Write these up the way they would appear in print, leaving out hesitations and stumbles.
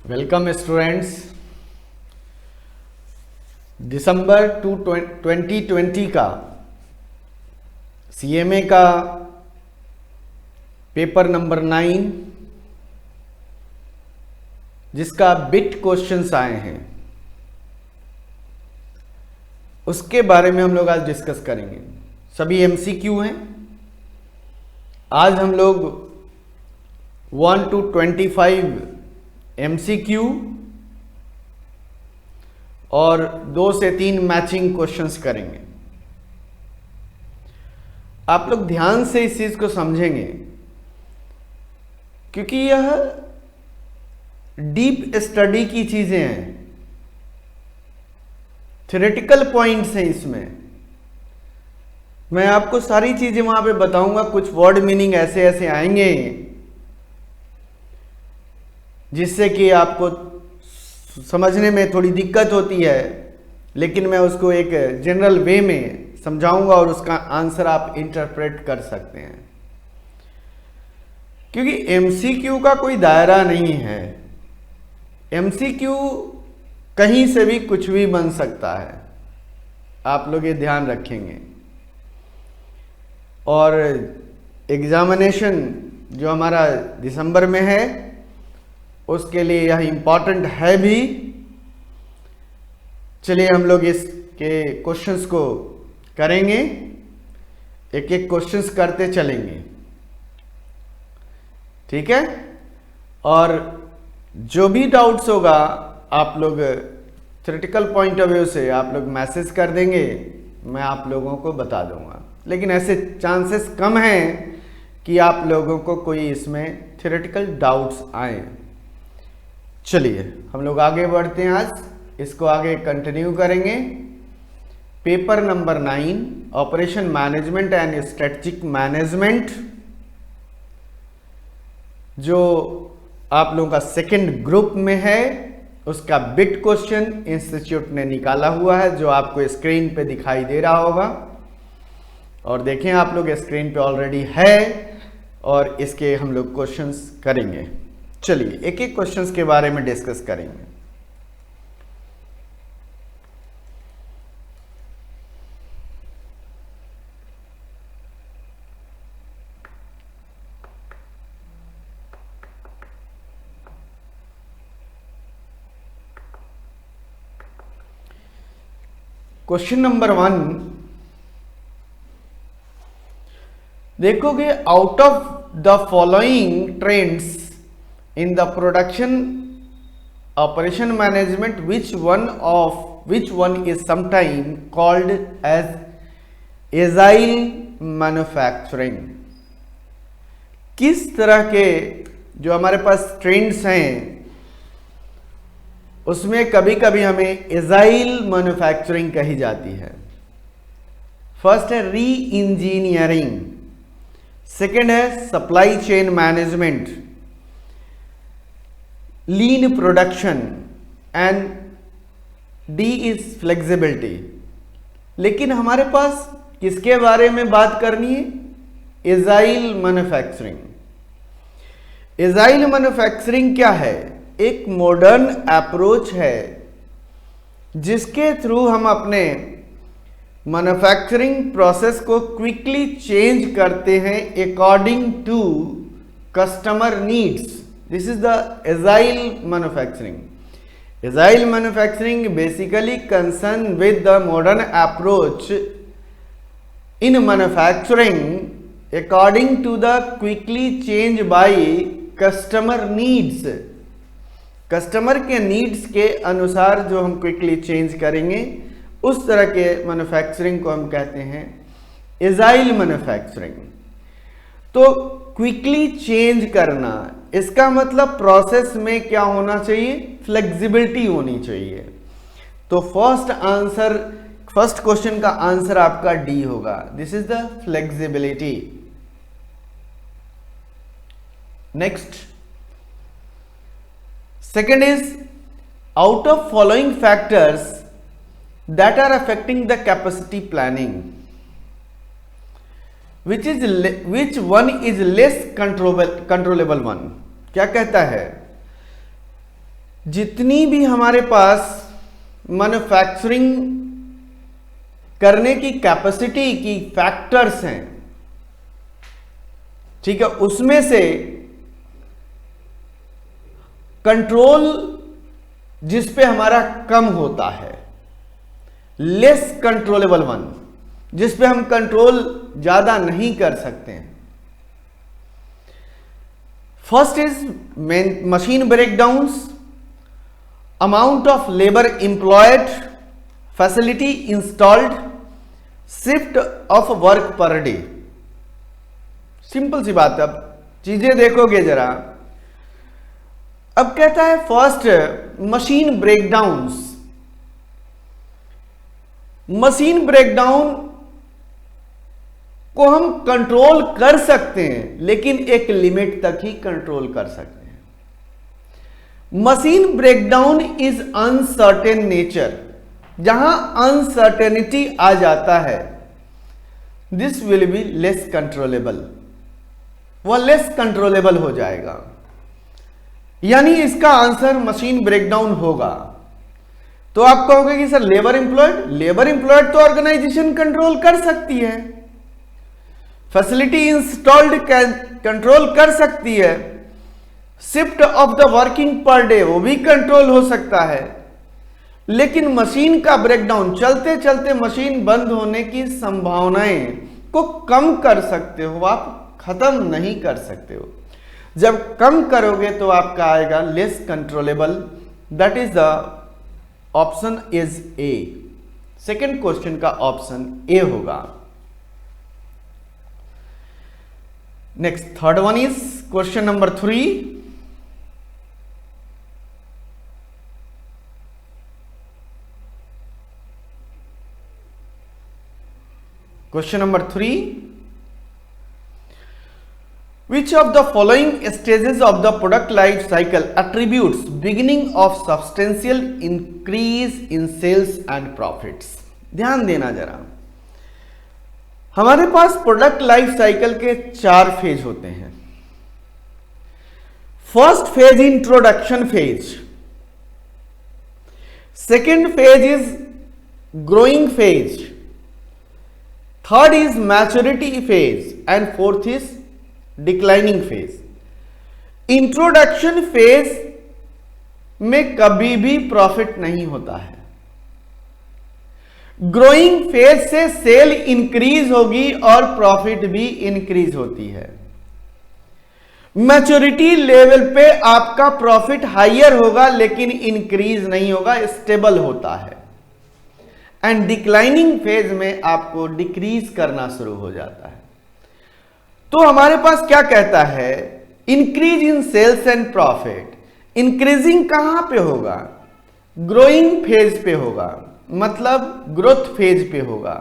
Welcome students. दिसंबर 2020 का CMA का paper number 9 जिसका बिट क्वेश्चंस आए हैं उसके बारे में हम लोग आज डिस्कस करेंगे। सभी एमसीक्यू हैं। आज हम लोग 1 to 25 एमसीक्यू और 2 से 3 मैचिंग क्वेश्चंस करेंगे। आप लोग ध्यान से इस चीज को समझेंगे क्योंकि यह डीप स्टडी की चीजें हैं, थ्योरेटिकल पॉइंट्स हैं। इसमें मैं आपको सारी चीजें वहां पे बताऊंगा। कुछ वर्ड मीनिंग ऐसे ऐसे आएंगे जिससे कि आपको समझने में थोड़ी दिक्कत होती है, लेकिन मैं उसको एक जनरल वे में समझाऊंगा और उसका आंसर आप इंटरप्रेट कर सकते हैं। क्योंकि एमसीक्यू का कोई दायरा नहीं है। एमसीक्यू कहीं से भी कुछ भी बन सकता है, आप लोग ये ध्यान रखेंगे। और एग्जामिनेशन जो हमारा दिसंबर में है उसके लिए यह इम्पॉर्टेंट है भी। चलिए हम लोग इसके क्वेश्चंस को करेंगे, एक एक क्वेश्चंस करते चलेंगे, ठीक है। और जो भी डाउट्स होगा आप लोग थ्योरेटिकल पॉइंट ऑफ व्यू से आप लोग मैसेज कर देंगे, मैं आप लोगों को बता दूंगा। लेकिन ऐसे चांसेस कम हैं कि आप लोगों को कोई इसमें थ्योरेटिकल डाउट्स आए। चलिए हम लोग आगे बढ़ते हैं। आज इसको आगे कंटिन्यू करेंगे। Paper number 9 operation management and strategic management, जो आप लोगों का सेकंड ग्रुप में है, उसका बिट क्वेश्चन इंस्टीट्यूट ने निकाला हुआ है जो आपको स्क्रीन पे दिखाई दे रहा होगा। और देखें आप लोग स्क्रीन पे ऑलरेडी है और इसके हम लोग क्वेश्चंस करेंगे। चलिए एक एक क्वेश्चंस के बारे में डिस्कस करेंगे। क्वेश्चन नंबर 1 देखोगे, out of the following trends in the production operation management which one is sometimes called as agile manufacturing। किस तरह के जो हमारे पास ट्रेंड्स हैं उसमें कभी कभी हमें एजाइल मैन्युफैक्चरिंग कही जाती है। फर्स्ट है री इंजीनियरिंग, सेकेंड है supply chain management, lean production and D is flexibility. लेकिन हमारे पास किसके बारे में बात करनी है? Agile manufacturing. एजाइल मैन्युफैक्चरिंग क्या है? एक मॉडर्न अप्रोच है जिसके थ्रू हम अपने मैन्युफैक्चरिंग प्रोसेस को क्विकली चेंज करते हैं according to customer needs. This is the agile manufacturing. Agile manufacturing basically concerned with the modern approach in manufacturing according to the quickly change by customer needs. Customer के needs के अनुसार जो हम quickly change करेंगे उस तरह के manufacturing को हम कहते हैं एजाइल मैन्युफैक्चरिंग। तो क्विकली चेंज करना, इसका मतलब प्रोसेस में क्या होना चाहिए? फ्लेक्सिबिलिटी होनी चाहिए। तो फर्स्ट क्वेश्चन का आंसर आपका डी होगा। This is the flexibility. Next, second is out of following factors that are affecting the capacity planning which one is less controllable one। क्या कहता है? जितनी भी हमारे पास मैन्युफैक्चरिंग करने की कैपेसिटी की फैक्टर्स हैं, ठीक है, उसमें से कंट्रोल जिस पे हमारा कम होता है, लेस कंट्रोलेबल वन, जिस पे हम कंट्रोल ज्यादा नहीं कर सकते हैं। First is machine breakdowns, amount of labour employed, facility installed, shift of work per day. Simple सी बात है, अब चीजें देखोगे जरा। अब कहता है first machine breakdowns. Machine breakdown को हम कंट्रोल कर सकते हैं, लेकिन एक लिमिट तक ही कंट्रोल कर सकते हैं। Machine breakdown is uncertain nature. जहां अनसर्टेनिटी आ जाता है, this will be less controllable, वह लेस कंट्रोलेबल हो जाएगा। यानी इसका आंसर मशीन ब्रेकडाउन होगा। तो आप कहोगे कि सर लेबर एम्प्लॉयड तो ऑर्गेनाइजेशन कंट्रोल कर सकती है, फैसिलिटी इंस्टॉल्ड कंट्रोल कर सकती है, shift of the working per day वो भी कंट्रोल हो सकता है, लेकिन मशीन का ब्रेकडाउन, चलते चलते मशीन बंद होने की संभावनाएं को कम कर सकते हो, आप खत्म नहीं कर सकते हो। जब कम करोगे तो आपका आएगा less controllable. That is the option is a. Second question का ऑप्शन ए होगा। Next third one is question number 3। Question number 3, which of the following stages of the product life cycle attributes beginning of substantial increase in sales and profits? ध्यान देना जरा, हमारे पास product life cycle के 4 phase होते हैं। First phase introduction phase, second phase is growing phase, third is maturity phase and fourth is declining phase. Introduction phase में कभी भी प्रॉफिट नहीं होता है। ग्रोइंग फेज से सेल इंक्रीज होगी और प्रॉफिट भी इंक्रीज होती है। मैच्योरिटी लेवल पे आपका प्रॉफिट हायर होगा लेकिन इंक्रीज नहीं होगा, स्टेबल होता है। एंड डिक्लाइनिंग फेज में आपको डिक्रीज करना शुरू हो जाता है। तो हमारे पास क्या कहता है, increase in sales and profit. Increasing कहां पे होगा, ग्रोइंग फेज पे होगा, मतलब ग्रोथ फेज पे होगा।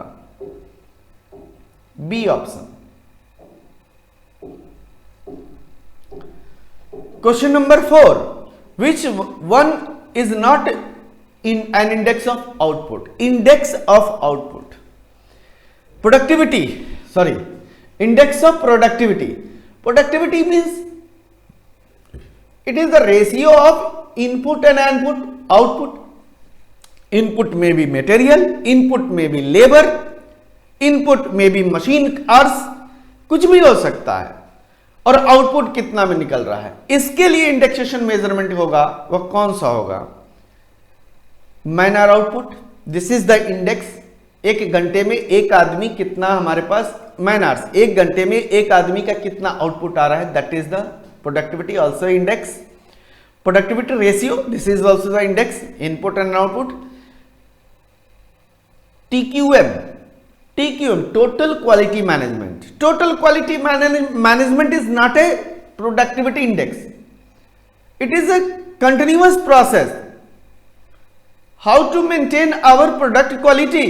B option. Question number 4, which one is not in an index of output? Index of output, productivity, sorry, index of productivity. Productivity means it is the ratio of input and output. Input may be material, input may be labor, input may be machine hours, कुछ भी हो सकता है, और output कितना में निकल रहा है। इसके लिए इंडेक्सेशन मेजरमेंट होगा, वह कौन सा होगा? Man hour output, this is the index. एक घंटे में एक आदमी कितना, हमारे पास मैन आवर्स, एक घंटे में एक आदमी का कितना आउटपुट आ रहा है, that is the productivity, also index. Productivity ratio, this is also the index, input and output. TQM, total quality management. Total quality management is not a productivity index. It is a continuous process. How to maintain our product quality?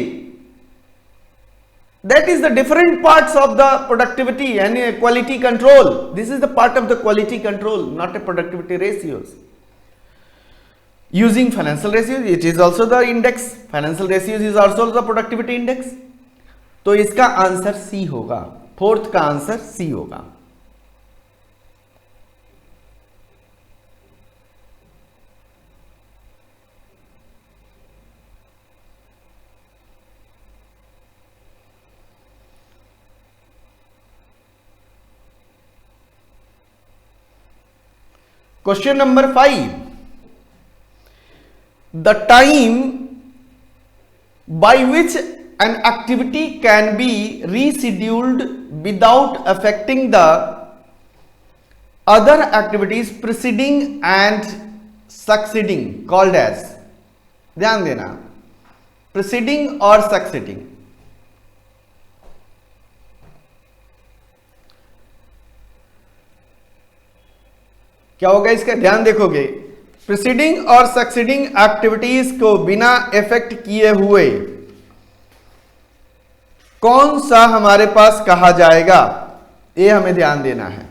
That is the different parts of the productivity and quality control. This is the part of the quality control, not a productivity ratios. Using financial ratios, it is also the index. Financial ratios is also the productivity index. तो इसका answer C होगा, fourth का answer C होगा। Question number 5, the time by which an activity can be rescheduled without affecting the other activities preceding and succeeding called as, ध्यान देना, preceding और succeeding। क्या होगा इसका, ध्यान देखोगे, प्रीसीडिंग और सक्सीडिंग एक्टिविटीज को बिना इफेक्ट किए हुए कौन सा हमारे पास कहा जाएगा, ये हमें ध्यान देना है।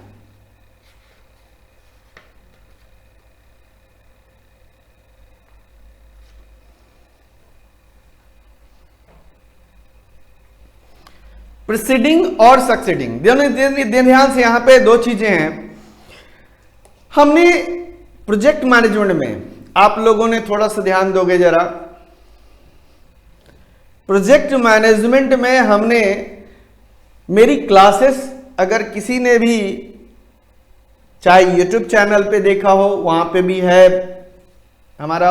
प्रीसीडिंग और सक्सीडिंग, ध्यान से यहां पे दो चीजें हैं। हमने प्रोजेक्ट मैनेजमेंट में, आप लोगों ने थोड़ा सा ध्यान दोगे जरा, प्रोजेक्ट मैनेजमेंट में हमने, मेरी क्लासेस अगर किसी ने भी चाहे यूट्यूब चैनल पे देखा हो, वहां पे भी है हमारा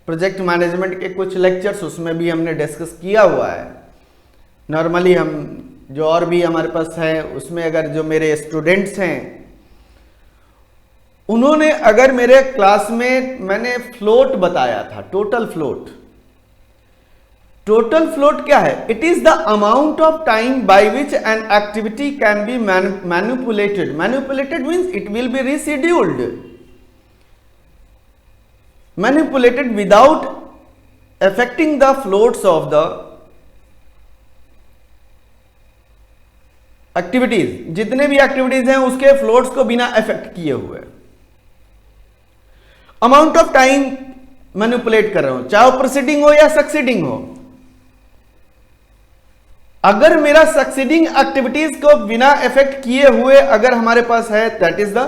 प्रोजेक्ट मैनेजमेंट के कुछ लेक्चर्स, उसमें भी हमने डिस्कस किया हुआ है। नॉर्मली हम जो और भी हमारे पास है उसमें, अगर जो मेरे स्टूडेंट्स हैं उन्होंने, अगर मेरे क्लास में मैंने फ्लोट बताया था, टोटल फ्लोट। टोटल फ्लोट क्या है? It is the amount of time by which an activity can be manipulated. Manipulated means it will be rescheduled, manipulated without affecting the floats of the activities. जितने भी activities हैं उसके floats को बिना effect किए हुए अमाउंट ऑफ टाइम मैनिपुलेट कर रहा हूं, चाहे वो प्रोसीडिंग हो या सक्सीडिंग हो। अगर मेरा सक्सीडिंग एक्टिविटीज को बिना इफेक्ट किए हुए अगर हमारे पास है, that is the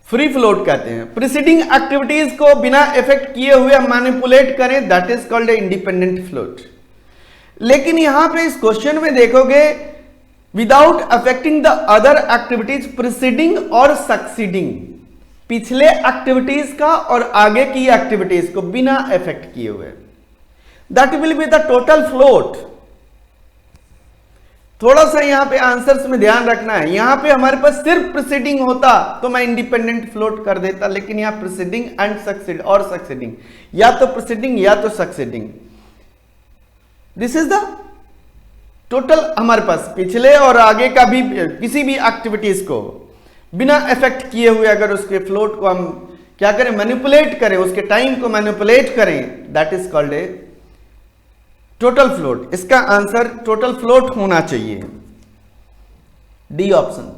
free float कहते हैं। प्रीसीडिंग एक्टिविटीज को बिना इफेक्ट किए हुए हम मैनिपुलेट करें, that is called independent float. लेकिन यहां पे इस क्वेश्चन में देखोगे, without affecting the other activities preceding और सक्सीडिंग, पिछले एक्टिविटीज का और आगे की एक्टिविटीज को बिना इफेक्ट किए हुए, that will be the total float. थोड़ा सा यहां पे आंसर्स में ध्यान रखना है। यहां पे हमारे पास सिर्फ प्रीसीडिंग होता तो मैं इंडिपेंडेंट फ्लोट कर देता, लेकिन यहां प्रीसीडिंग एंड सक्सीड और सक्सीडिंग, या तो प्रीसीडिंग या तो succeeding. This is the total, हमारे पास पिछले और आगे का भी किसी भी एक्टिविटीज को बिना इफेक्ट किए हुए अगर उसके फ्लोट को हम क्या करें, मैनिपुलेट करें, उसके टाइम को मैनिपुलेट करें, that is called A total float. इसका आंसर टोटल फ्लोट होना चाहिए, D option.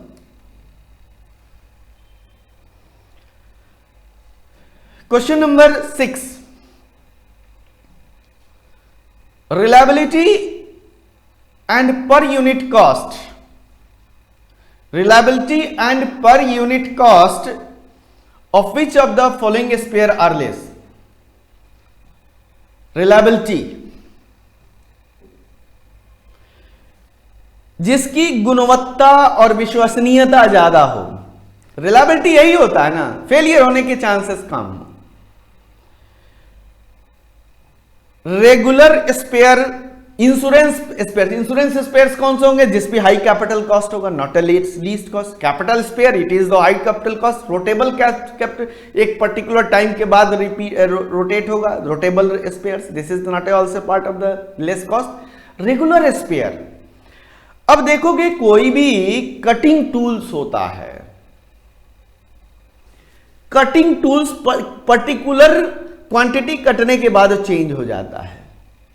Question number 6, reliability and per unit cost. Reliability and per unit cost of which of the following spare are less? Reliability, जिसकी गुणवत्ता और विश्वसनीयता ज्यादा हो। Reliability यही होता है ना, फेलियर होने के चांसेस कम। Regular spare, insurance spare, insurance spares कौन से होंगे? जिस पे हाई कैपिटल कॉस्ट होगा, not a least cost. Capital spare, it is the high capital cost. Rotable capital, एक पर्टिकुलर टाइम के बाद रोटेट होगा, rotable spares, this is not also part of the less cost. Regular spare, अब देखोगे कोई भी cutting tools होता है, कटिंग टूल्स पर्टिकुलर क्वांटिटी कटने के बाद चेंज हो जाता है,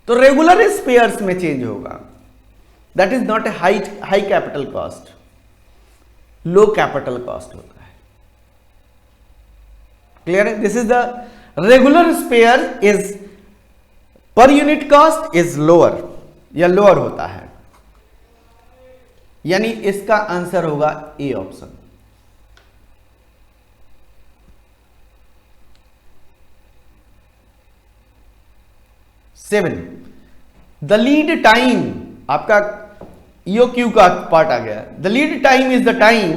तो रेगुलर स्पेयर्स में चेंज होगा। That is not a high capital cost, low capital cost होता है। क्लियर है? This is the regular spare is per unit cost is lower, या लोअर होता है, यानी इसका आंसर होगा A option. Seven, the lead time, आपका EOQ का पार्ट आ गया। The lead time is the time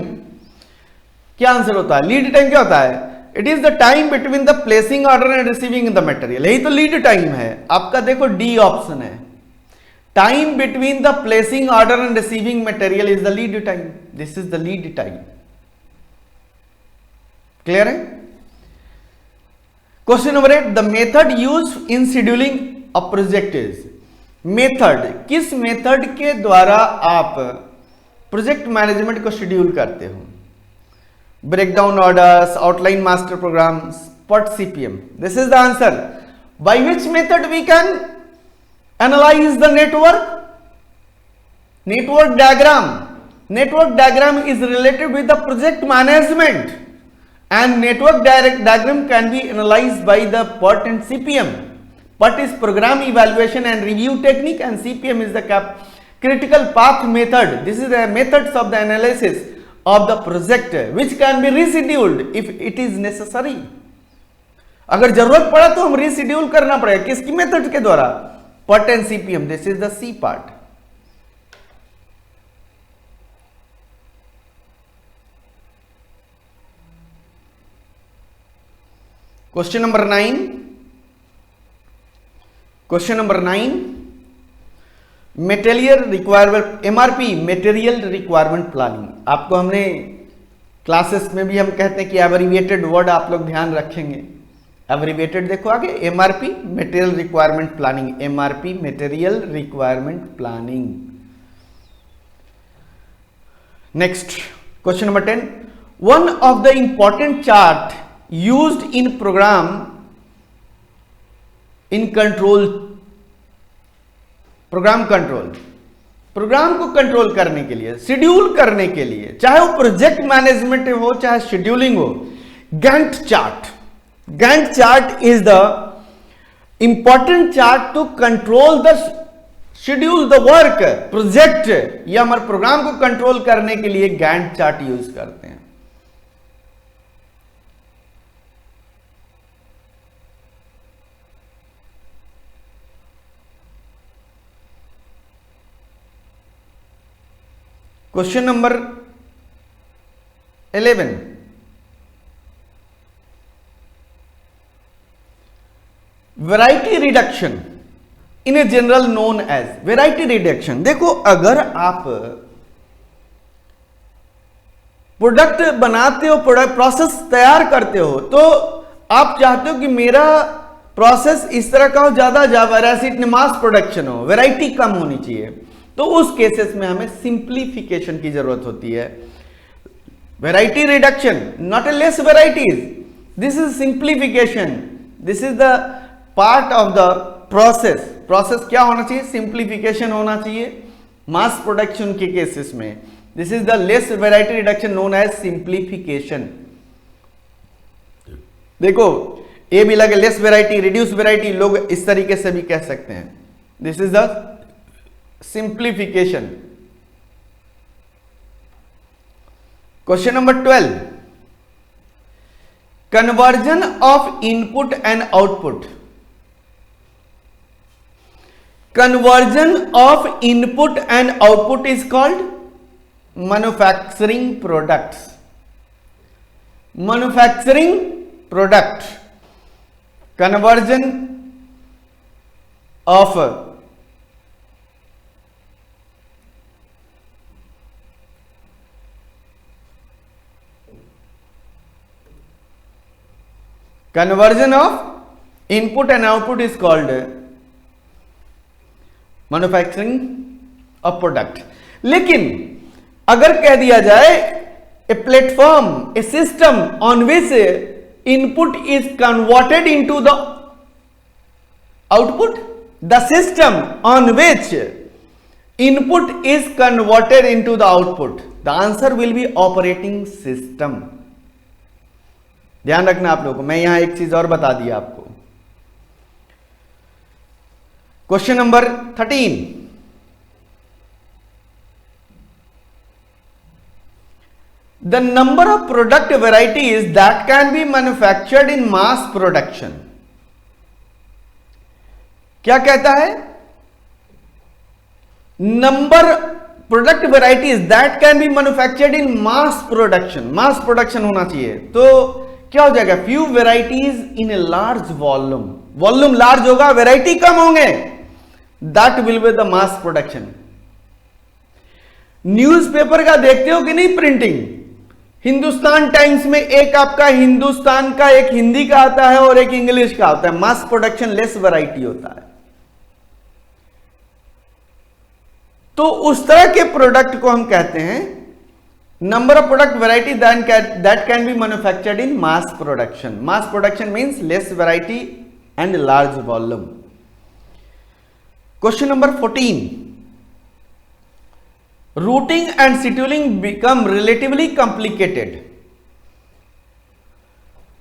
क्या आंसर होता है? लीड टाइम क्या होता है? It is the time between the placing order and receiving the material, यही तो लीड टाइम है आपका। देखो डी ऑप्शन है, time between the placing order and receiving material is the lead time, this is the lead time. Clear है? Question number 8, the method used in scheduling a project is, method, किस method के द्वारा आप project management को schedule करते हो? Breakdown orders, outline master programmes, PERT CPM, this is the answer. By which method we can analyse the network? Network diagram, network diagram is related with the project management and network diagram can be analyzed by the PERT and CPM. PERT is program evaluation and review technique and CPM is the critical path method. This is the methods of the analysis of the project which can be rescheduled if it is necessary. अगर जरूरत पड़ा तो हम reschedule करना पड़ेगा, किसकी method के द्वारा? PERT and CPM. This is the C part. Question number 9. Question number 9. Material requirement, MRP, Material Requirement Planning. आपको हमने क्लासेस में भी हम कहते हैं कि एब्रिविएटेड वर्ड आप लोग ध्यान रखेंगे। एब्रिविएटेड देखो आगे, MRP, Material Requirement Planning, MRP, Material Requirement Planning. Next, question number 10. One of the important chart used in program in control, program control, program को कंट्रोल करने के लिए, शेड्यूल करने के लिए, चाहे वो प्रोजेक्ट मैनेजमेंट हो चाहे शेड्यूलिंग हो, Gantt chart. Gantt chart is the important chart to control the schedule the work project, या हमारे प्रोग्राम को कंट्रोल करने के लिए गैंट चार्ट यूज करते हैं. Question number 11. Variety reduction in a general known as. Variety reduction, देखो अगर आप प्रोडक्ट बनाते हो, प्रोडक्ट प्रोसेस तैयार करते हो, तो आप चाहते हो कि मेरा प्रोसेस इस तरह का हो, ज्यादा वैरायटी मास प्रोडक्शन हो, वैरायटी कम होनी चाहिए. तो उस केसेस में हमें सिंप्लीफिकेशन की जरूरत होती है. Variety reduction, not a less varieties, this is simplification. This is the part of the process. Process क्या होना चाहिए? सिंप्लीफिकेशन होना चाहिए मास प्रोडक्शन के केसेस में. This is the less variety reduction known as simplification. देखो ए भी लगे, लेस वैरायटी, रिड्यूस वैरायटी, लोग इस तरीके से भी कह सकते हैं. This is the simplification. Question number 12. Conversion of input and output. Conversion of input and output is called manufacturing products. Manufacturing product. Conversion of conversion of input and output is called manufacturing of product. लेकिन अगर कह दिया जाए a platform, a system on which input is converted into the output, the system on which input is converted into the output, the answer will be operating system. ध्यान रखना आप लोगों को. मैं यहां एक चीज और बता दिया आपको. Question number 13. The number of product varieties that can be manufactured in mass production. क्या कहता है? Number product varieties that can be manufactured in mass production, mass production होना चाहिए। तो क्या हो जाएगा, few varieties in a large volume, volume large होगा, वेराइटी कम होंगे, that will be the mass production. Newspaper का देखते हो कि नहीं प्रिंटिंग, हिंदुस्तान टाइम्स में एक आपका हिंदुस्तान का, एक हिंदी का आता है और एक इंग्लिश का आता है, मास प्रोडक्शन, लेस वैरायटी होता है। तो उस तरह के प्रोडक्ट को हम कहते हैं number of product variety that can be manufactured in mass production. Mass production means less variety and large volume. Question number 14, routing and scheduling become relatively complicated.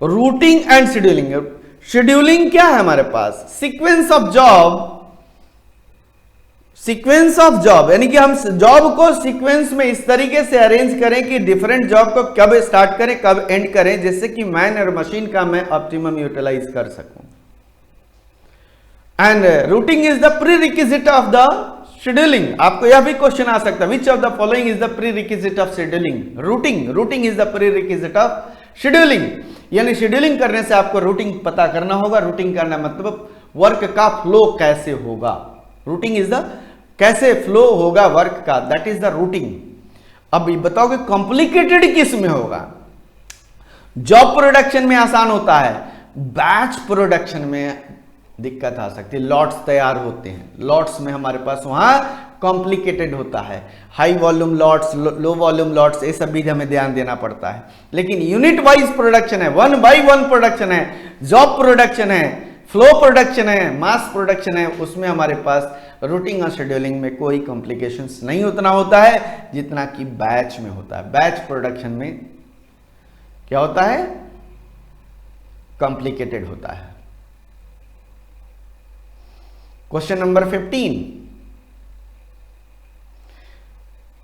Routing and scheduling, scheduling क्या है हमारे पास, sequence of job, sequence of job, यानी कि हम job को sequence में इस तरीके से अरेंज करें कि डिफरेंट जॉब को कब स्टार्ट करें कब एंड करें, जिससे कि मैन और मशीन का मैं ऑप्टिमम यूटिलाइज कर सकूं। And routing is the pre requisite of the scheduling. आपको यह भी क्वेश्चन आ सकता है, which of the following is the pre requisite of scheduling. Routing, routing is the pre requisite of scheduling, यानी शेड्यूलिंग करने से आपको रूटिंग पता करना होगा। रूटिंग करना मतलब वर्क का फ्लो कैसे होगा, रूटिंग इज द कैसे फ्लो होगा वर्क का, दैट इज द रूटिंग। अब ये बताओ कि कॉम्प्लिकेटेड किस में होगा। जॉब प्रोडक्शन में आसान होता है, बैच प्रोडक्शन में दिक्कत आ सकती है। लॉट्स तैयार होते हैं, लॉट्स में हमारे पास वहां कॉम्प्लिकेटेड होता है, high volume lots, low volume lots, ये सब भी हमें ध्यान देना पड़ता है। लेकिन यूनिट वाइज प्रोडक्शन है, 1 by 1 प्रोडक्शन है, जॉब प्रोडक्शन है, फ्लो प्रोडक्शन है, मास प्रोडक्शन है, उसमें हमारे पास रूटिंग और शेड्यूलिंग में कोई कॉम्प्लिकेशंस नहीं उतना होता है जितना कि बैच में होता है। बैच प्रोडक्शन में क्या होता है, कॉम्प्लिकेटेड होता है। Question number 15,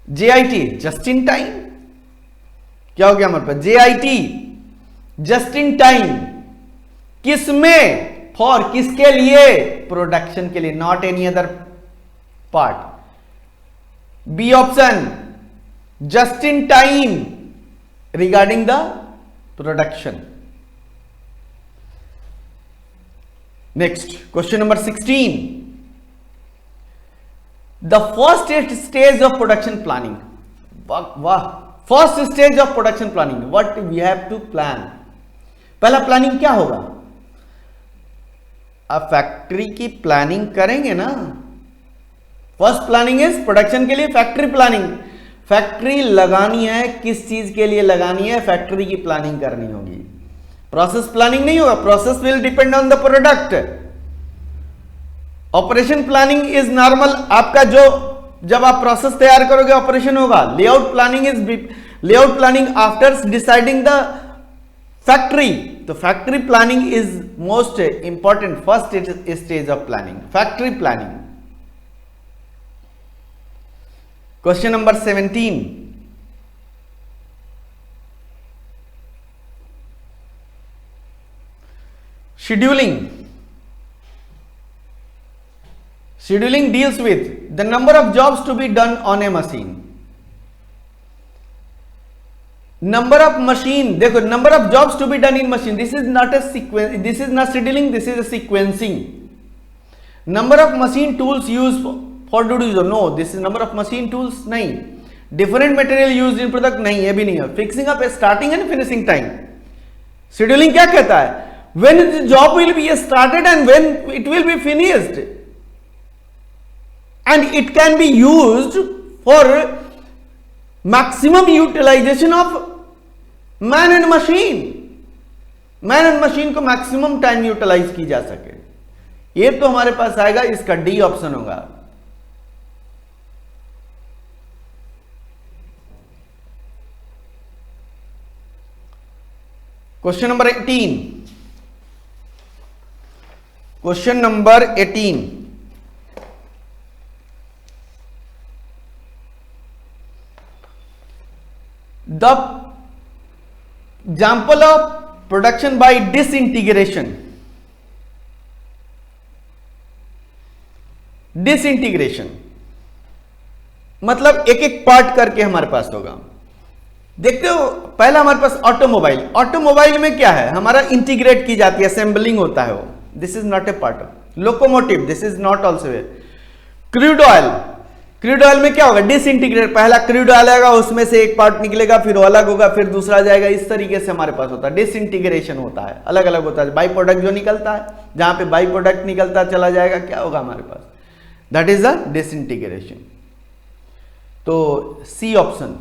JIT just in time, क्या हो गया हमारे पास, JIT जस्ट इन टाइम किसमें, फॉर किसके लिए, प्रोडक्शन के लिए, not any other part. B option, just in time regarding the production. Next question number 16, the first stage of production planning. वाह, first stage of production planning, what we have to plan. पहला planning क्या होगा, अब factory की planning करेंगे ना। First planning is production के लिए फैक्ट्री प्लानिंग, फैक्ट्री लगानी है, किस चीज के लिए लगानी है, फैक्ट्री की प्लानिंग करनी होगी। प्रोसेस प्लानिंग नहीं होगा, process will depend on the product. Operation planning is normal, आपका जो जब आप प्रोसेस तैयार करोगे ऑपरेशन होगा। Layout planning is layout planning after deciding the factory. तो factory planning is most important first stage of planning, factory planning. Question number 17, scheduling. Scheduling deals with the number of jobs to be done on a machine. Number of machine, देखो number of jobs to be done in machine. This is not a sequence. This is not scheduling. This is a sequencing. Number of machine tools used for duties. No, this is number of machine tools. नहीं. Different material used in product. नहीं, ये भी नहीं है. Fixing up a starting and finishing time. Scheduling क्या कहता है? When the job will be started and when it will be finished. And it can be used for maximum utilization of man and machine. Man and machine को maximum time utilize की जा सके, ये तो हमारे पास आएगा, इसका डी ऑप्शन होगा। Question number 18, question number 18, the example of production by disintegration. Disintegration, मतलब एक एक पार्ट करके हमारे पास होगा। देखते हो, पहला हमारे पास ऑटोमोबाइल। ऑटोमोबाइल में क्या है, हमारा इंटीग्रेट की जाती है, असेंबलिंग होता है वो, this is not a part of. Locomotive, this is not also a. Crude oil, crude oil में क्या होगा, डिसइंटीग्रेट, पहला क्रूड ऑयल आएगा, उसमें से एक पार्ट निकलेगा, फिर वो अलग होगा, फिर दूसरा जाएगा, इस तरीके से हमारे पास होता है, डिसइंटीग्रेशन होता है, अलग अलग होता है। बाई प्रोडक्ट जो निकलता है, जहां पे बाई प्रोडक्ट निकलता चला जाएगा, क्या होगा हमारे पास, दैट इज द डिसइंटीग्रेशन। तो C option.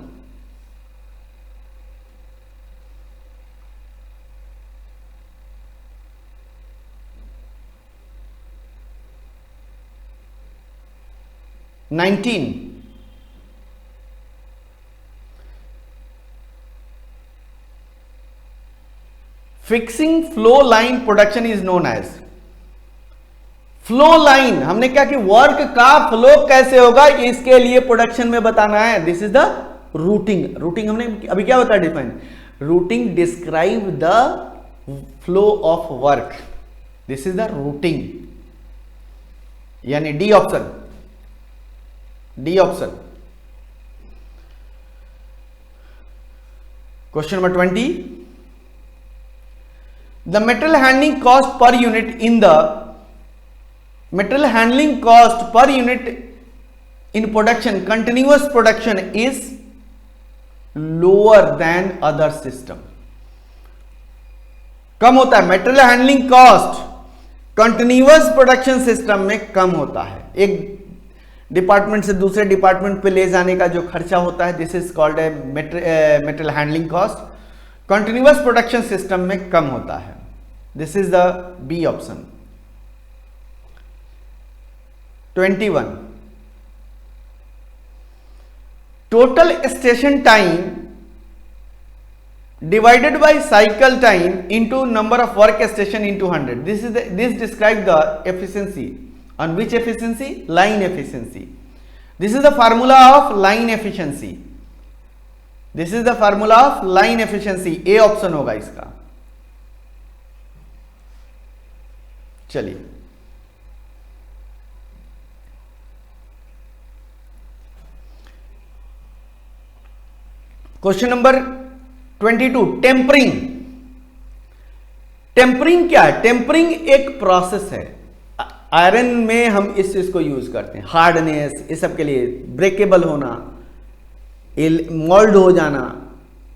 Nineteen, fixing flow line production is known as. Flow line, हमने क्या कि वर्क का फ्लो कैसे होगा, इसके लिए प्रोडक्शन में बताना है, this is the routing. Routing हमने अभी क्या बताया define, routing describe the flow of work, this is the routing, यानी D option, D option. Question number 20, the material handling cost per unit in the material handling cost per unit in production, continuous production is lower than other system। कम होता है material handling cost continuous production system में कम होता है। एक department से दूसरे department पे ले जाने का जो खर्चा होता है, this is called a material handling cost, continuous production system में कम होता है, this is the B option. 21, total station time divided by cycle time into number of work station into 100, this describes the efficiency, on which efficiency, line efficiency, this is the formula of line efficiency, this is the formula of line efficiency, A option होगा इसका। चलिए question number 22, tampering. Tampering क्या है, tampering एक process है, iron में हम इस चीज को यूज करते हैं, हार्डनेस, इस सब के लिए, ब्रेकेबल होना, मोल्ड हो जाना,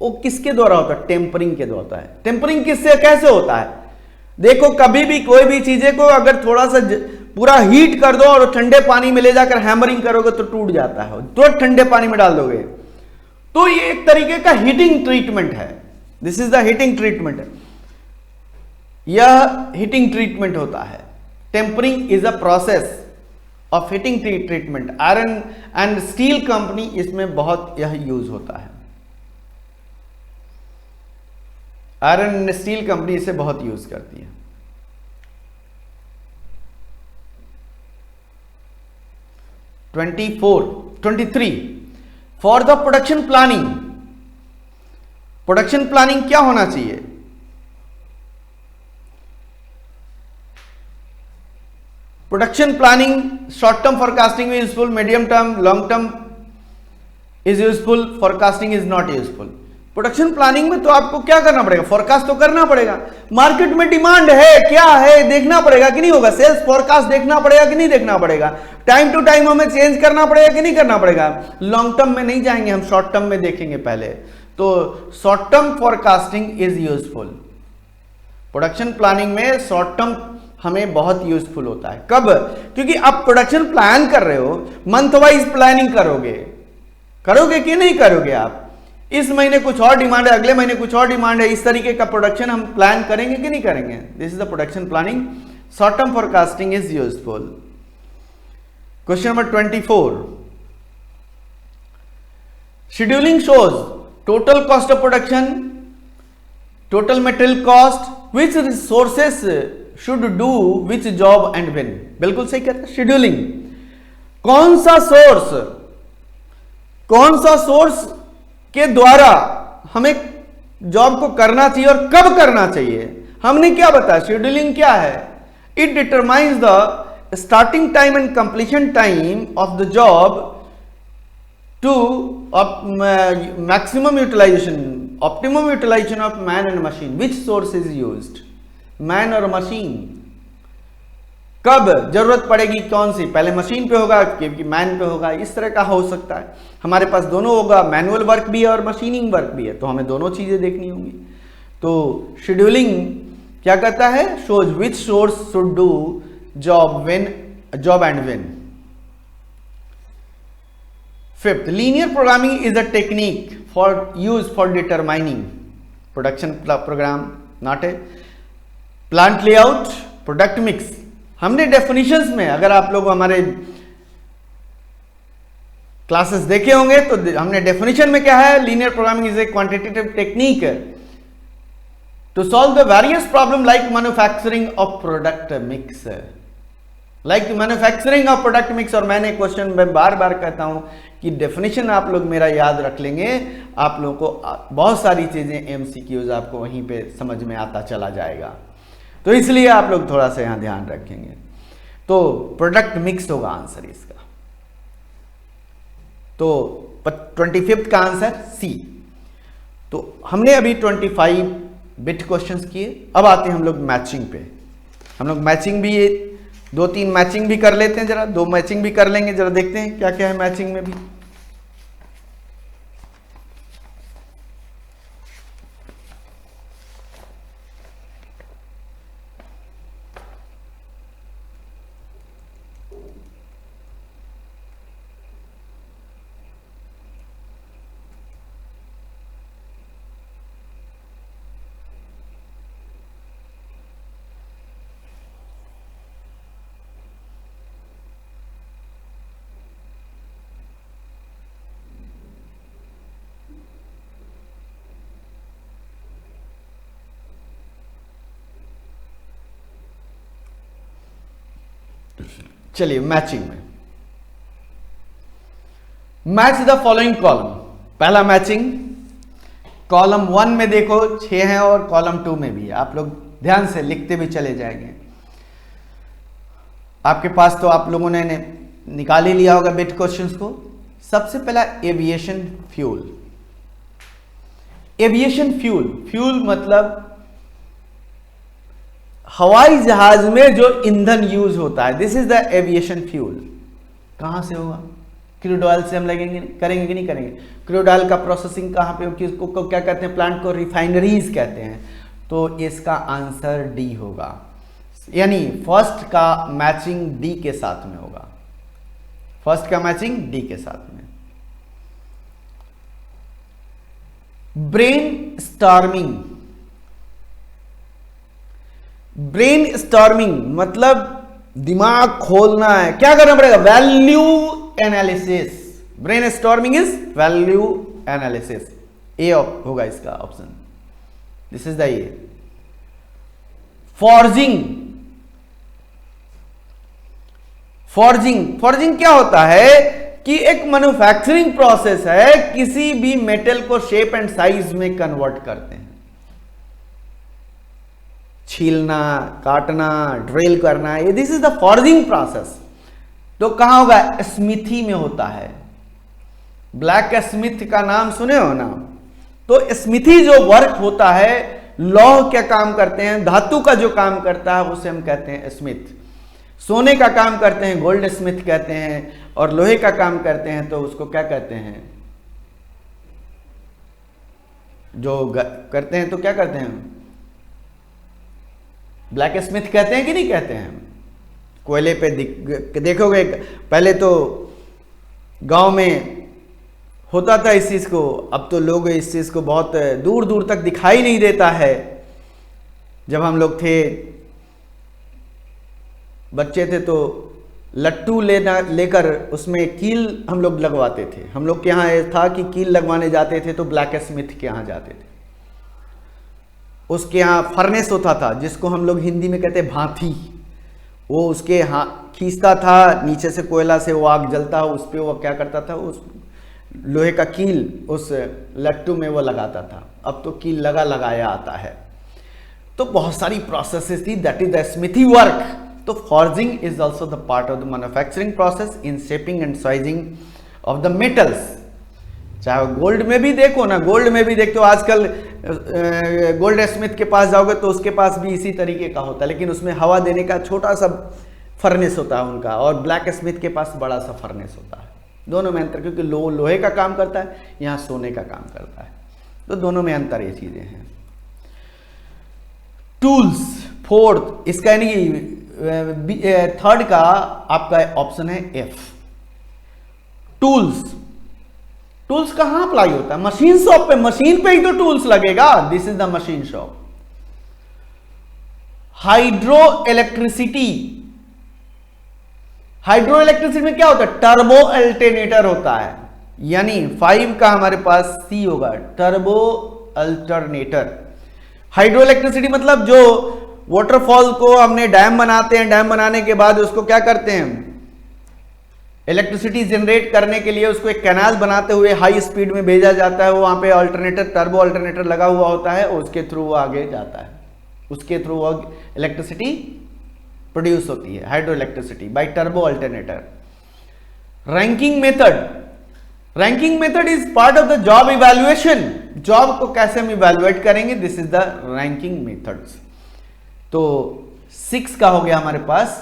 वो किसके द्वारा होता है, टेम्परिंग के द्वारा होता है। टेम्परिंग किससे कैसे होता है, देखो कभी भी कोई भी चीजें को अगर थोड़ा सा पूरा हीट कर दो और ठंडे पानी में ले जाकर हैमरिंग करोगे तो टूट जाता है, तुरंत ठंडे पानी में डाल दोगे, तो ये एक तरीके का हीटिंग ट्रीटमेंट है, this is the heating treatment, यह हीटिंग ट्रीटमेंट होता है। Tempering is a process of heating treatment. Iron and steel company इसमें बहुत यह यूज होता है, आयरन एंड स्टील कंपनी इसे बहुत यूज करती है। Twenty 23, for the production planning, production planning क्या होना चाहिए, production planning short term forecasting में useful, medium term, long term is useful, forecasting is not useful. Production planning में तो आपको क्या करना पड़ेगा, फोरकास्ट तो करना पड़ेगा, मार्केट में डिमांड है क्या है देखना पड़ेगा कि नहीं होगा, सेल्स फोरकास्ट देखना पड़ेगा कि नहीं देखना पड़ेगा, टाइम टू टाइम हमें चेंज करना पड़ेगा कि नहीं करना पड़ेगा। लॉन्ग टर्म में नहीं जाएंगे हम, शॉर्ट टर्म में देखेंगे पहले, तो short term forecasting is useful. Production planning में शॉर्ट टर्म हमें बहुत यूजफुल होता है, कब, क्योंकि आप प्रोडक्शन प्लान कर रहे हो, मंथ वाइज प्लानिंग करोगे कि नहीं करोगे, आप इस महीने कुछ और डिमांड है, अगले महीने कुछ और डिमांड है, इस तरीके का प्रोडक्शन हम प्लान करेंगे कि नहीं करेंगे, this is the production planning, short term forecasting is useful. Question number 24, scheduling shows total cost of production, total material cost, which resources should do which job and when, बिल्कुल सही कहते हैं। Scheduling, कौन सा सोर्स के द्वारा हमें job को करना चाहिए और कब करना चाहिए, हमने क्या बताया, शेड्यूलिंग क्या है, it determines the starting time and completion time of the job to maximum utilization, optimum utilization of man and machine, which source is used? Man और machine? कब जरूरत पड़ेगी कौन सी? पहले मशीन पे होगा कि मैन पे होगा? इस तरह का हो सकता है। हमारे पास दोनों होगा, मैनुअल वर्क भी है और मशीनिंग वर्क भी है, तो हमें दोनों चीजें देखनी होंगी। तो शेड्यूलिंग क्या कहता है? Shows which source should do job and when. Fifth, linear programming is a technique used for determining production program, not a plant layout, product mix। हमने definitions में, अगर आप लोग हमारे क्लासेस देखे होंगे तो हमने definition में क्या है? linear programming is a quantitative technique to solve the various problem like manufacturing of product mix, like manufacturing of product mix। और मैंने क्वेश्चन में बार बार कहता हूं कि डेफिनेशन आप लोग मेरा याद रख लेंगे, आप लोगों को बहुत सारी चीजें एमसीक्यूज आपको वहीं पे समझ में आता चला जाएगा, तो इसलिए आप लोग थोड़ा सा यहां ध्यान रखेंगे। तो प्रोडक्ट मिक्स होगा आंसर इसका। तो 25th का आंसर सी। तो हमने अभी 25 बिट क्वेश्चंस किए, अब आते हैं हम लोग मैचिंग पे। हम लोग मैचिंग भी 2-3 मैचिंग भी कर लेते हैं, जरा 2 मैचिंग भी कर लेंगे, जरा देखते हैं क्या क्या है मैचिंग में भी। चलिए मैचिंग में, मैच द फॉलोइंग कॉलम। पहला मैचिंग कॉलम 1 में देखो 6 हैं और कॉलम 2 में भी है, आप लोग ध्यान से लिखते भी चले जाएंगे। आपके पास तो आप लोगों ने निकाल ही लिया होगा बिट क्वेश्चंस को। सबसे पहला aviation fuel. Aviation fuel, fuel मतलब हवाई जहाज में जो ईंधन यूज होता है, this is the aviation fuel. कहां से होगा? क्रूड ऑयल से हम लगेंगे, करेंगे कि नहीं करेंगे? क्रूड ऑयल का प्रोसेसिंग कहां पे? किसको क्या कहते हैं? प्लांट को रिफाइनरीज कहते हैं। तो इसका आंसर डी होगा, यानी फर्स्ट का मैचिंग डी के साथ में होगा। फर्स्ट का मैचिंग डी के साथ में। ब्रेन स्टॉर्मिंग, ब्रेन स्टॉर्मिंग मतलब दिमाग खोलना है, क्या करना पड़ेगा? Value analysis. Brainstorming is value analysis. A होगा इसका option, this is the A. Forging, forging क्या होता है कि एक मैन्युफैक्चरिंग प्रोसेस है, किसी भी मेटल को शेप एंड साइज में कन्वर्ट करते हैं। छीलना, काटना, ड्रिल करना, ये this is the forging process. तो कहां होगा? स्मिथी में होता है। ब्लैक स्मिथ का नाम सुने हो ना? तो स्मिथी जो वर्क होता है, लौह क्या काम करते हैं, धातु का जो काम करता है उसे हम कहते हैं स्मिथ। सोने का काम करते हैं गोल्ड स्मिथ कहते हैं, और लोहे का काम करते हैं तो उसको क्या कहते हैं? जो करते हैं तो क्या करते हैं? ब्लैक स्मिथ कहते हैं कि नहीं कहते हैं? कोयले पे देखोगे, पहले तो गांव में होता था इस चीज को, अब तो लोग इस चीज को बहुत दूर दूर तक दिखाई नहीं देता है। जब हम लोग थे, बच्चे थे, तो लट्टू लेकर उसमें कील हम लोग लगवाते थे। हम लोग के यहाँ था कि कील लगवाने जाते थे तो ब्लैक स्मिथ के यहाँ जाते थे। उसके यहाँ फर्नेस होता था, जिसको हम लोग हिंदी में कहते भांथी। वो उसके खींचता था, नीचे से कोयला से वो आग जलता, उस पर वो क्या करता था, उस लोहे का कील उस लट्टू में वो लगाता था। अब तो कील लगाया आता है। तो बहुत सारी प्रोसेसेस थी, that is the smithy work. तो forging is also the part of the manufacturing process in shaping and sizing of the metals. चाहे गोल्ड में भी देखो ना, गोल्ड में भी देखते हो आजकल गोल्ड स्मिथ के पास जाओगे तो उसके पास भी इसी तरीके का होता है, लेकिन उसमें हवा देने का छोटा सा फर्नेस होता है उनका, और ब्लैक स्मिथ के पास बड़ा सा फर्नेस होता है। दोनों में अंतर, क्योंकि लोहे का काम करता है, यहाँ सोने का काम करता है, तो दोनों में अंतर ये चीजें हैं। टूल्स फोर्थ, इसका यानी कि थर्ड का आपका ऑप्शन है एफ। टूल्स, टूल्स कहां अप्लाई होता है? मशीन शॉप पे, मशीन पे ही तो टूल्स लगेगा। This is the machine shop. Hydro electricity, hydro electricity में क्या होता है? टर्बो अल्टरनेटर होता है, यानी 5 का हमारे पास सी होगा, टर्बो अल्टरनेटर। हाइड्रो इलेक्ट्रिसिटी मतलब जो वाटरफॉल को हमने डैम बनाते हैं, डैम बनाने के बाद उसको क्या करते हैं, इलेक्ट्रिसिटी जनरेट करने के लिए उसको एक कैनाल बनाते हुए हाई स्पीड में भेजा जाता है, वो वहां पे अल्टरनेटर, टर्बो अल्टरनेटर लगा हुआ होता है, उसके थ्रू वो आगे जाता है, उसके थ्रू वो इलेक्ट्रिसिटी प्रोड्यूस होती है, hydro electricity bye turbo alternator. Ranking method, ranking method is part of the job evaluation. Job को कैसे हम इवैल्यूएट करेंगे, this is the ranking methods. तो 6 का हो गया हमारे पास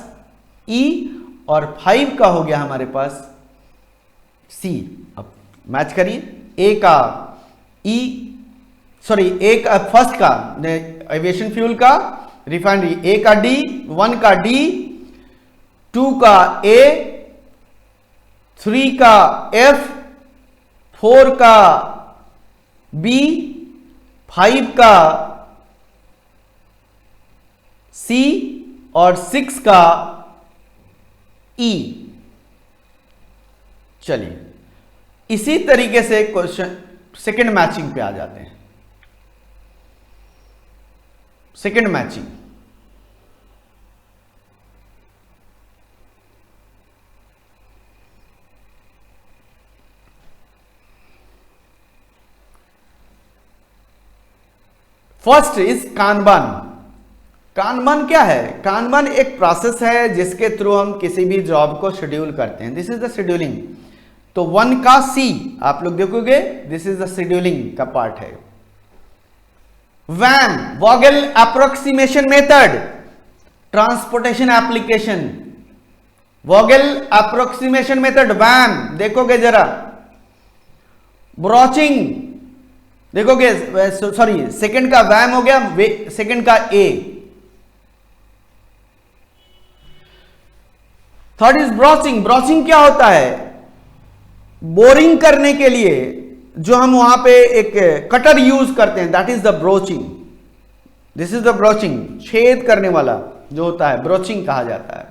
ई, और 5 का हो गया हमारे पास सी। अब मैच करिए, ए का ई, सॉरी ए का फर्स्ट का एविएशन फ्यूल का रिफाइनरी, ए का डी, 1 का डी, 2 का ए, 3 का एफ, 4 का बी, 5 का सी और 6 का ई। चलिए इसी तरीके से क्वेश्चन सेकंड मैचिंग पे आ जाते हैं। Second matching, first is Kanban. Kanban क्या है? कानबान एक प्रोसेस है जिसके थ्रू हम किसी भी जॉब को शेड्यूल करते हैं। This is the scheduling. तो 1 का सी आप लोग देखोगे, दिस इज द शेड्यूलिंग का पार्ट है। VAM, Vogel approximation method, transportation application, Vogel approximation method VAM देखोगे जरा। ब्रॉचिंग देखोगे, सॉरी सेकंड का वैम हो गया, सेकंड का ए। Third is ब्रॉचिंग। ब्रॉचिंग क्या होता है? बोरिंग करने के लिए जो हम वहां पे एक कटर यूज करते हैं, that is the broaching. This is the broaching, छेद करने वाला जो होता है ब्रोचिंग कहा जाता है।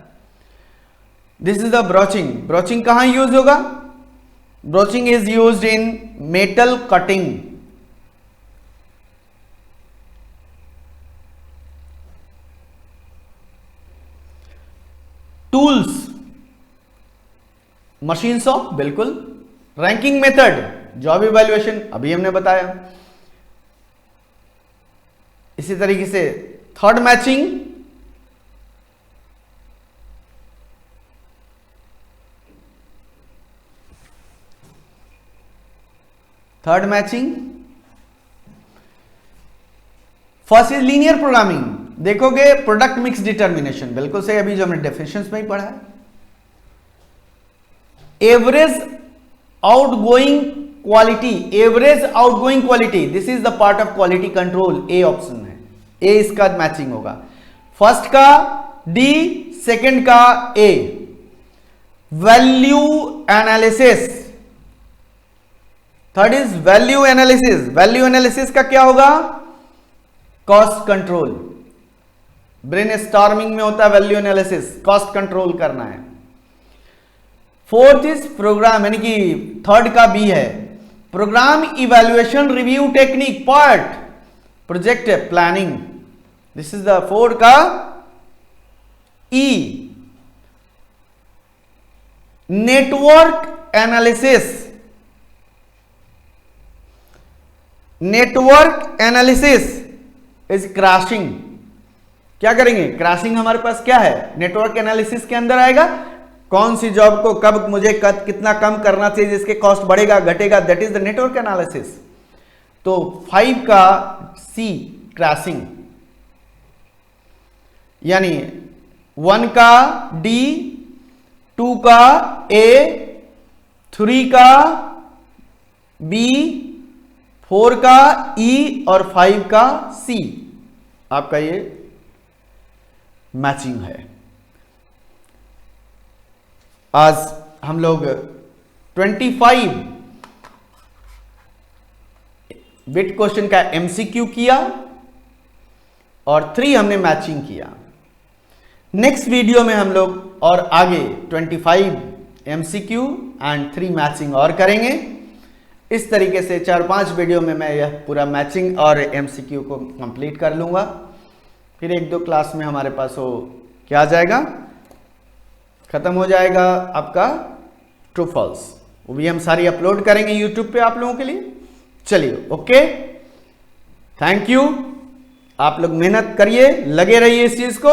This is the broaching. Broaching कहां यूज होगा? Broaching is used in metal cutting. Tools, machine shop, बिल्कुल। रैंकिंग मेथड, जॉब इवैल्यूएशन, अभी हमने बताया। इसी तरीके से third matching, third matching first is linear programming. देखोगे प्रोडक्ट मिक्स डिटर्मिनेशन, बिल्कुल सही, अभी जो हमने डेफिनेशंस में ही पढ़ा है। Average outgoing quality, average outgoing quality, this is the part of quality control, A option है, ए इसका मैचिंग होगा। फर्स्ट का डी, सेकंड का A. Value analysis, third is value analysis. Value analysis का क्या होगा? Cost control. ब्रेन स्टॉर्मिंग में होता है वैल्यू एनालिसिस, कॉस्ट कंट्रोल करना है। फोर्थ इज प्रोग्राम, यानी कि थर्ड का बी है, programme evaluation review technique part, project planning. This is the fourth का E. Network analysis, network analysis is crashing. क्या करेंगे? क्रैशिंग हमारे पास क्या है? नेटवर्क एनालिसिस के अंदर आएगा। कौन सी जॉब को कब मुझे कितना कम करना चाहिए जिसके कॉस्ट बढ़ेगा घटेगा, that is the network analysis. तो 5 का सी क्रैशिंग, यानी 1 का डी, 2 का ए, 3 का बी, 4 का ई और 5 का सी, आपका ये मैचिंग है। आज हम लोग 25 बिट क्वेश्चन का एमसीक्यू किया और 3 हमने मैचिंग किया। नेक्स्ट वीडियो में हम लोग और आगे 25 एमसीक्यू एंड 3 मैचिंग और करेंगे। इस तरीके से 4-5 वीडियो में मैं यह पूरा मैचिंग और एमसीक्यू को कंप्लीट कर लूंगा। फिर 1-2 क्लास में हमारे पास वो क्या आ जाएगा, खत्म हो जाएगा आपका ट्रू फॉल्स। वो भी हम सारी अपलोड करेंगे यूट्यूब पे आप लोगों के लिए। चलिए ओके, थैंक यू। आप लोग मेहनत करिए, लगे रहिए इस चीज को।